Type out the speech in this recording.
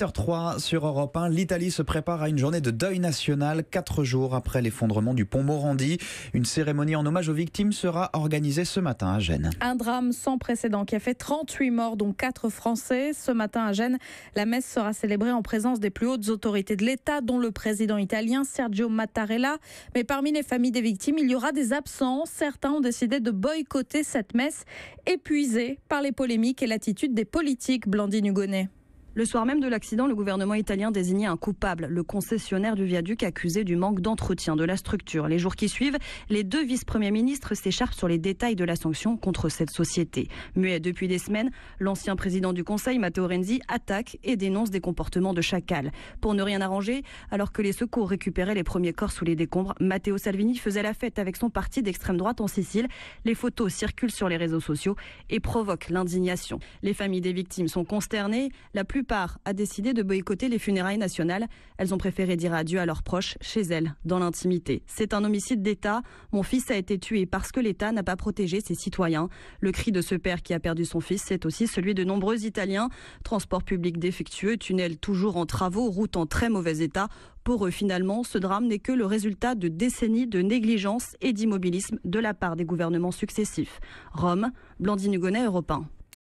8h03 sur Europe 1. L'Italie se prépare à une journée de deuil national, 4 jours après l'effondrement du pont Morandi. Une cérémonie en hommage aux victimes sera organisée ce matin à Gênes. Un drame sans précédent qui a fait 38 morts, dont 4 Français. Ce matin à Gênes, la messe sera célébrée en présence des plus hautes autorités de l'État, dont le président italien Sergio Mattarella. Mais parmi les familles des victimes, il y aura des absents. Certains ont décidé de boycotter cette messe, épuisés par les polémiques et l'attitude des politiques. Blandine Hugonnet. Le soir même de l'accident, le gouvernement italien désignait un coupable, le concessionnaire du viaduc accusé du manque d'entretien de la structure. Les jours qui suivent, les 2 vice-premiers ministres s'écharpent sur les détails de la sanction contre cette société. Muet depuis des semaines, l'ancien président du Conseil, Matteo Renzi, attaque et dénonce des comportements de chacal. Pour ne rien arranger, alors que les secours récupéraient les premiers corps sous les décombres, Matteo Salvini faisait la fête avec son parti d'extrême droite en Sicile. Les photos circulent sur les réseaux sociaux et provoquent l'indignation. Les familles des victimes sont consternées. La plupart a décidé de boycotter les funérailles nationales. Elles ont préféré dire adieu à leurs proches chez elles, dans l'intimité. C'est un homicide d'État. Mon fils a été tué parce que l'État n'a pas protégé ses citoyens. Le cri de ce père qui a perdu son fils, c'est aussi celui de nombreux Italiens. Transport public défectueux, tunnels toujours en travaux, routes en très mauvais état. Pour eux, finalement, ce drame n'est que le résultat de décennies de négligence et d'immobilisme de la part des gouvernements successifs. Rome, Blandine Hugonnet, Europe 1.